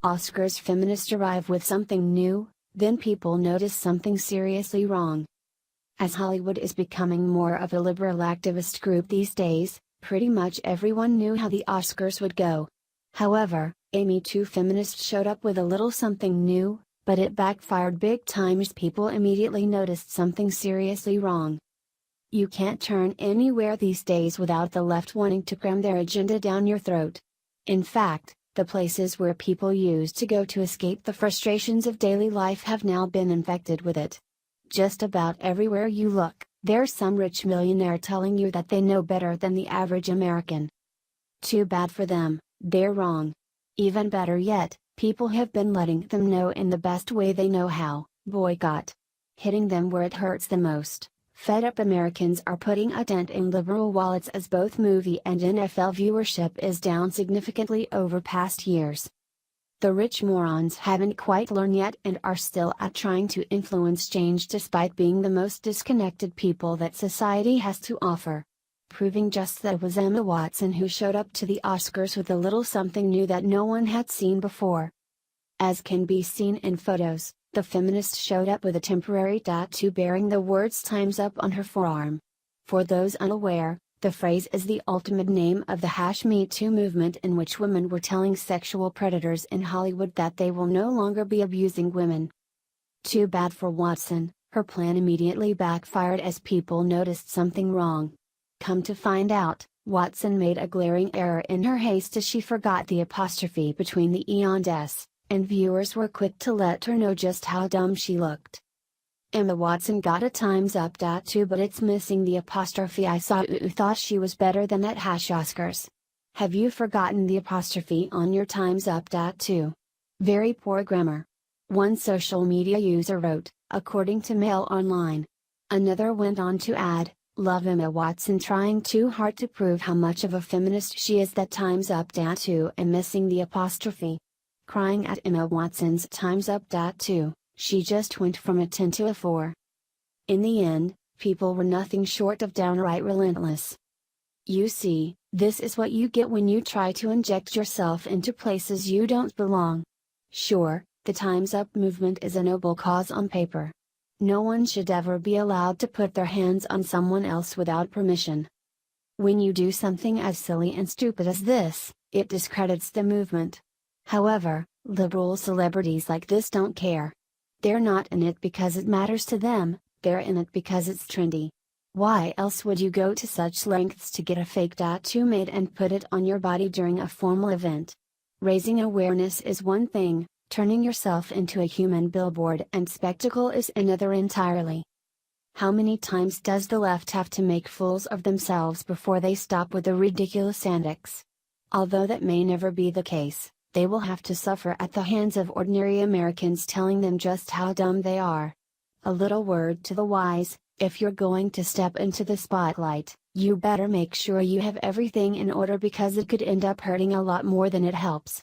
Oscars feminists arrive with something new, then people notice something seriously wrong. As Hollywood is becoming more of a liberal activist group these days, pretty much everyone knew how the Oscars would go. However, a Me Too feminist showed up with a little something new, but it backfired big time as people immediately noticed something seriously wrong. You can't turn anywhere these days without the left wanting to cram their agenda down your throat. In fact, the places where people used to go to escape the frustrations of daily life have now been infected with it. Just about everywhere you look, there's some rich millionaire telling you that they know better than the average American. Too bad for them, they're wrong. Even better yet, people have been letting them know in the best way they know how: boycott. Hitting them where it hurts the most. Fed up Americans are putting a dent in liberal wallets as both movie and NFL viewership is down significantly over past years. The rich morons haven't quite learned yet and are still at trying to influence change despite being the most disconnected people that society has to offer. Proving just that was Emma Watson, who showed up to the Oscars with a little something new that no one had seen before. As can be seen in photos, the feminist showed up with a temporary tattoo bearing the words "Time's Up" on her forearm. For those unaware, the phrase is the ultimate name of the #Me Too movement, in which women were telling sexual predators in Hollywood that they will no longer be abusing women. Too bad for Watson, her plan immediately backfired as people noticed something wrong. Come to find out, Watson made a glaring error in her haste as she forgot the apostrophe between the E and S, and viewers were quick to let her know just how dumb she looked. Emma Watson got a "Time's Up" tattoo, but it's missing the apostrophe. I saw you thought she was better than that #Oscars. Have you forgotten the apostrophe on your "Time's Up" tattoo? Very poor grammar. One social media user wrote, according to Mail Online. Another went on to add, "Love Emma Watson trying too hard to prove how much of a feminist she is. That "Time's Up" tattoo and missing the apostrophe. Crying at Emma Watson's "Time's Up" tattoo, she just went from a 10 to a 4. In the end, people were nothing short of downright relentless. You see, this is what you get when you try to inject yourself into places you don't belong. Sure, the "Time's Up" movement is a noble cause on paper. No one should ever be allowed to put their hands on someone else without permission. When you do something as silly and stupid as this, it discredits the movement. However, liberal celebrities like this don't care. They're not in it because it matters to them, they're in it because it's trendy. Why else would you go to such lengths to get a fake tattoo made and put it on your body during a formal event? Raising awareness is one thing, turning yourself into a human billboard and spectacle is another entirely. How many times does the left have to make fools of themselves before they stop with the ridiculous antics? Although that may never be the case, they will have to suffer at the hands of ordinary Americans telling them just how dumb they are. A little word to the wise: if you're going to step into the spotlight, you better make sure you have everything in order, because it could end up hurting a lot more than it helps.